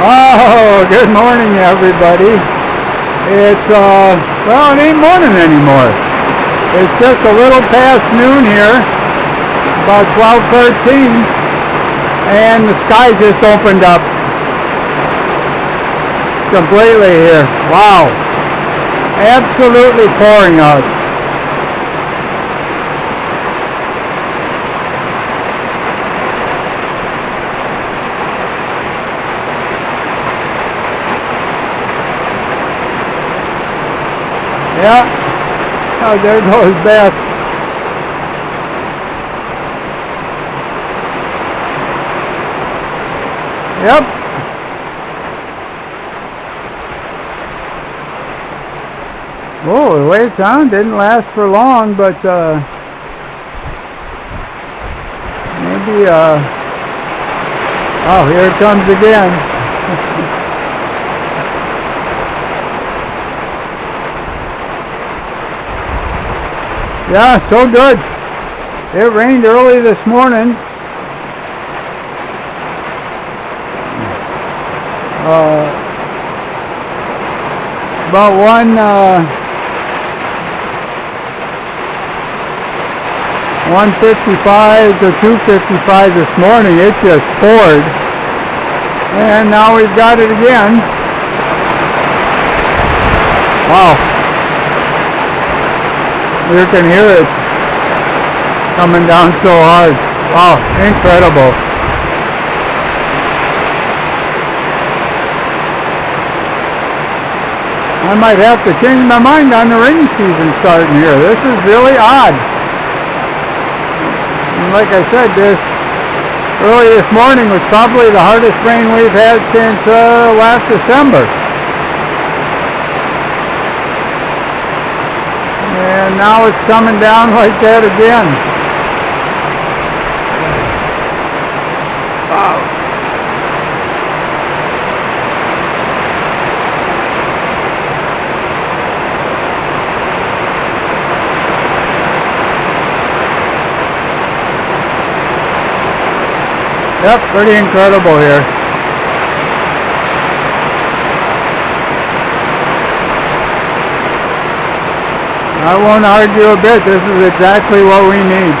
Oh, good morning, everybody. It's, well, it ain't morning anymore. It's just a little past noon here, about 12:13, and the sky just opened up completely here. Wow. Absolutely pouring out. Yeah. Oh, there goes Beth. Yep. Oh, the way it's on didn't last for long, but maybe oh, here it comes again. Yeah, so good. It rained early this morning. About 1:55 to 2:55 this morning. It just poured, and now we've got it again. Wow. You can hear it coming down so hard. Wow, incredible. I might have to change my mind on the rain season starting here. This is really odd. And like I said, this early this morning was probably the hardest rain we've had since last December. And now it's coming down like that again. Wow. Yep, pretty incredible here. I won't argue a bit. This is exactly what we need.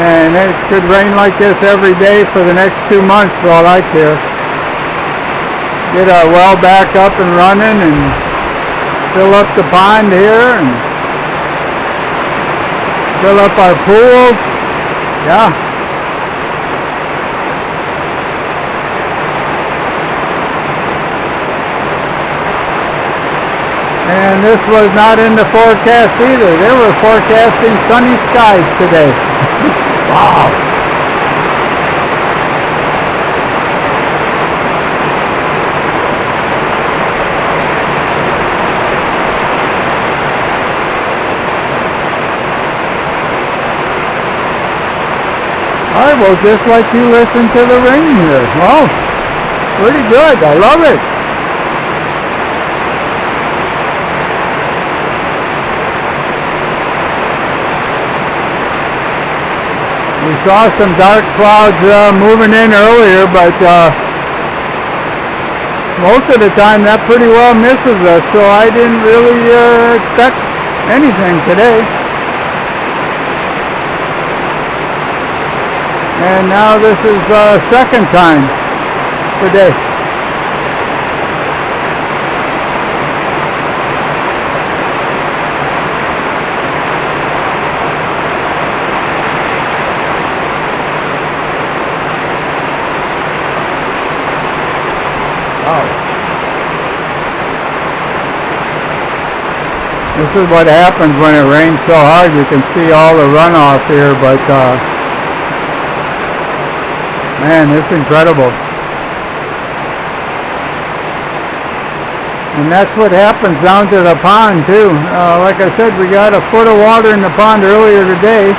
And it could rain like this every day for the next 2 months for all I care. Get our well back up and running and fill up the pond here and fill up our pool. Yeah. And this was not in the forecast either. They were forecasting sunny skies today. Wow. All right, well, just like you listen to the rain here. Well, pretty good. I love it. We saw some dark clouds moving in earlier, but most of the time that pretty well misses us, so I didn't really expect anything today. And now this is second time today. This is what happens when it rains so hard. You can see all the runoff here, but man, it's incredible. And that's what happens down to the pond too. Like I said, we got a foot of water in the pond earlier today.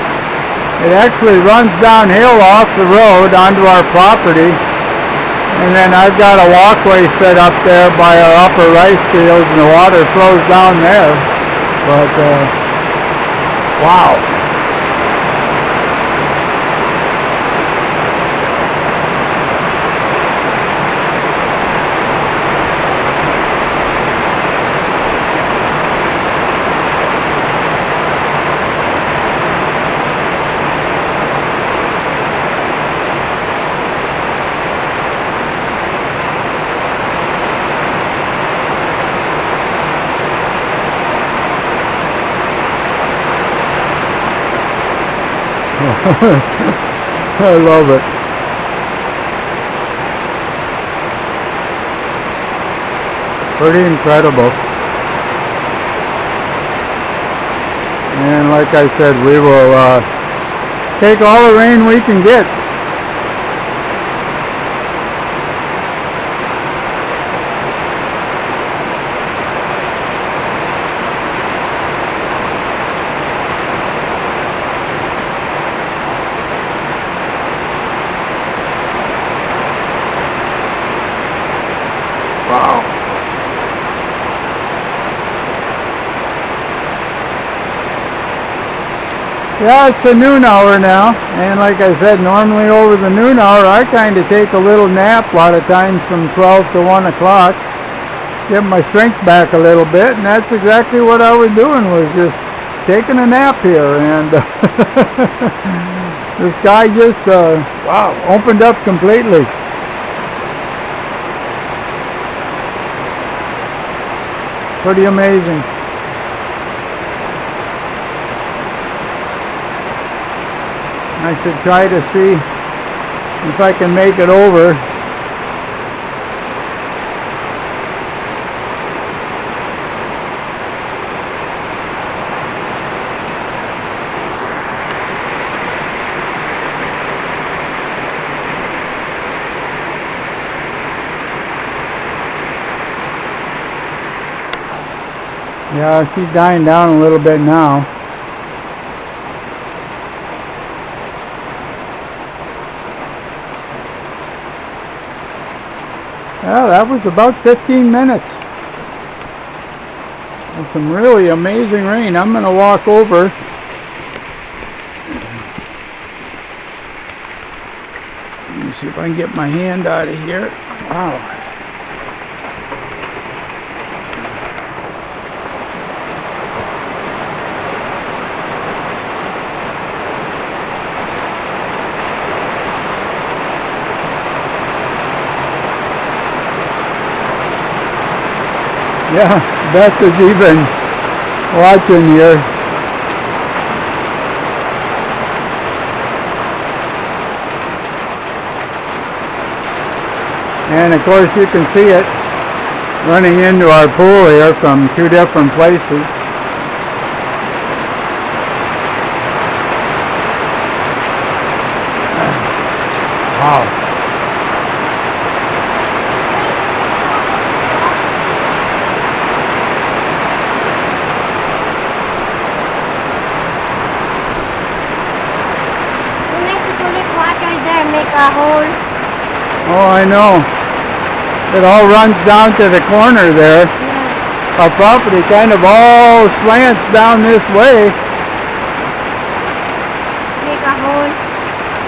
It actually runs downhill off the road onto our property. And then I've got a walkway set up there by our upper rice fields, and the water flows down there. But, wow. I love it. Pretty incredible. And like I said, we will take all the rain we can get. Wow. Yeah, it's the noon hour now, and like I said, normally over the noon hour I kind of take a little nap a lot of times from 12 to 1 o'clock, get my strength back a little bit, and that's exactly what I was doing, was just taking a nap here, and the sky just, wow, opened up completely. Pretty amazing. I should try to see if I can make it over. Yeah, she's dying down a little bit now. Well, that was about 15 minutes. And some really amazing rain. I'm going to walk over. Let me see if I can get my hand out of here. Wow. Yeah, Beth is even watching here. And of course you can see it running into our pool here from two different places. Wow. Make a hole. Oh, I know. It all runs down to the corner there. Yeah. Our property kind of all slants down this way Make a hole.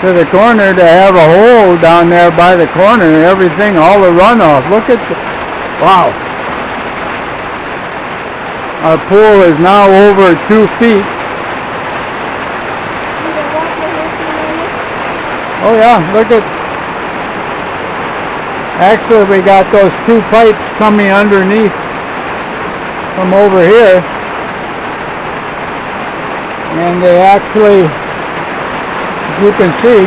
to the corner to have a hole down there by the corner and everything, all the runoff. Look at the, wow. Our pool is now over 2 feet. Oh yeah, look at, actually we got those two pipes coming underneath from over here, and they actually, as you can see,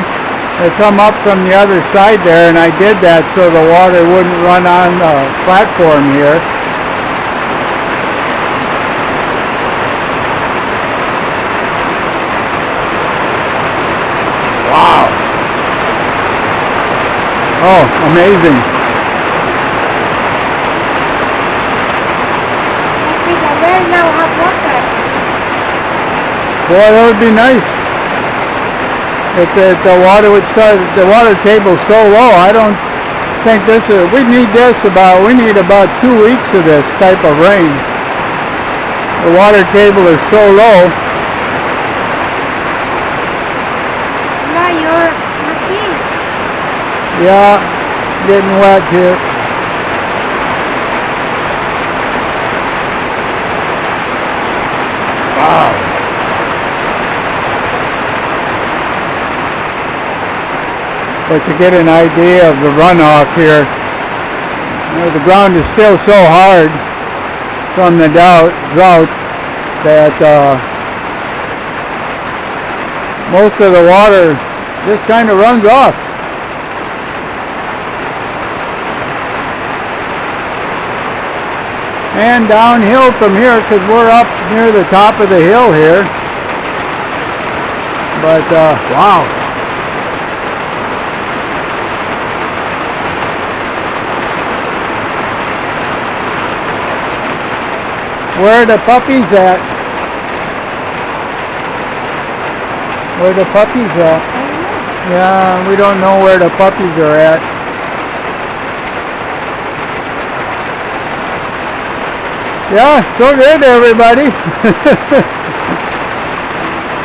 they come up from the other side there, and I did that so the water wouldn't run on the platform here. Wow. Oh, amazing. The well now have water. Boy, that would be nice. If the water would start, the water table's so low, I don't think this is, we need about 2 weeks of this type of rain. The water table is so low. Now your machine. Yeah, getting wet here. Wow. But to get an idea of the runoff here, you know, the ground is still so hard from the drought that most of the water just kind of runs off. And downhill from here, because we're up near the top of the hill here. But wow. Where are the puppies at? Where are the puppies at? Yeah, we don't know where the puppies are at. Yeah, so good everybody.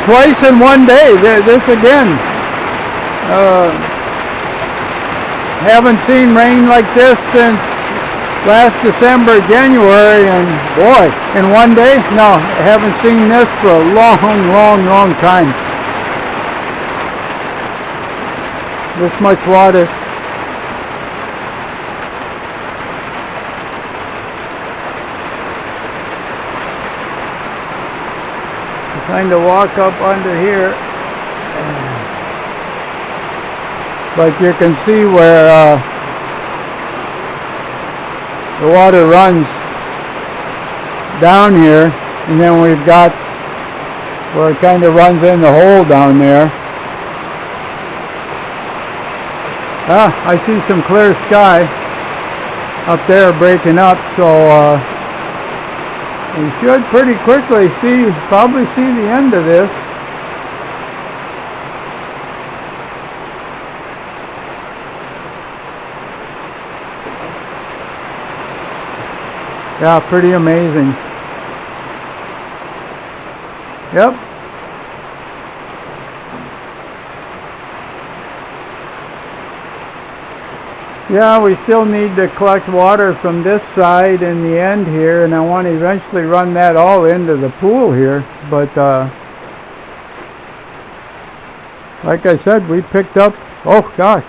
Twice in one day, this again. Haven't seen rain like this since last December, January, and boy, in one day? No, haven't seen this for a long time. This much water. Trying to walk up under here, but you can see where the water runs down here, and then we've got where it kind of runs in the hole down there. I see some clear sky up there breaking up, so we should pretty quickly probably see the end of this. Yeah, pretty amazing. Yep. Yeah, we still need to collect water from this side in the end here, and I want to eventually run that all into the pool here. But like I said, we picked up, oh gosh,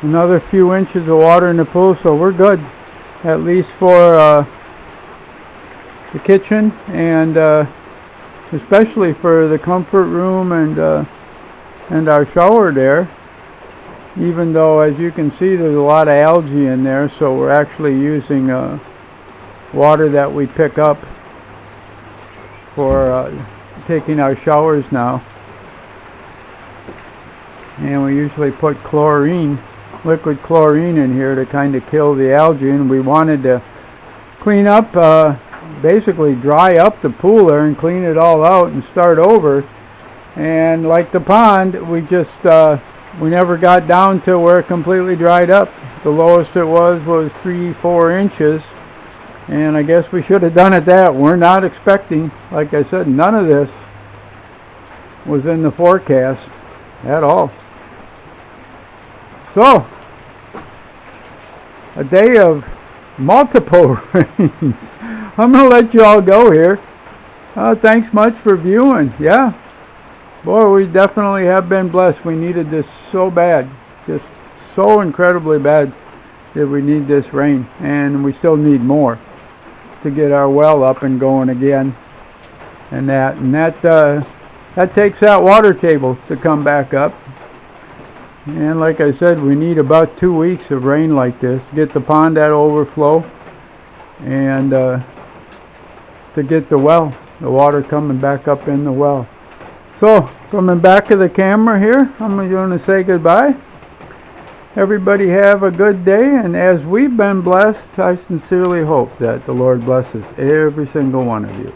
another few inches of water in the pool, so we're good, at least for the kitchen, and especially for the comfort room and our shower there. Even though, as you can see, there's a lot of algae in there, so we're actually using water that we pick up for taking our showers now. And we usually put chlorine, liquid chlorine in here to kind of kill the algae, and we wanted to clean up, basically dry up the pool there and clean it all out and start over. And like the pond, we just we never got down to where it completely dried up. The lowest it was 3-4 inches, and I guess we should have done it that. We're not expecting, like I said, none of this was in the forecast at all. So, a day of multiple rains. I'm going to let you all go here. Thanks much for viewing. Yeah. Boy, we definitely have been blessed. We needed this so bad. Just so incredibly bad that we need this rain. And we still need more to get our well up and going again. And that takes that water table to come back up. And like I said, we need about 2 weeks of rain like this to get the pond at overflow, and to get the water coming back up in the well. So, from the back of the camera here, I'm going to say goodbye. Everybody have a good day, and as we've been blessed, I sincerely hope that the Lord blesses every single one of you.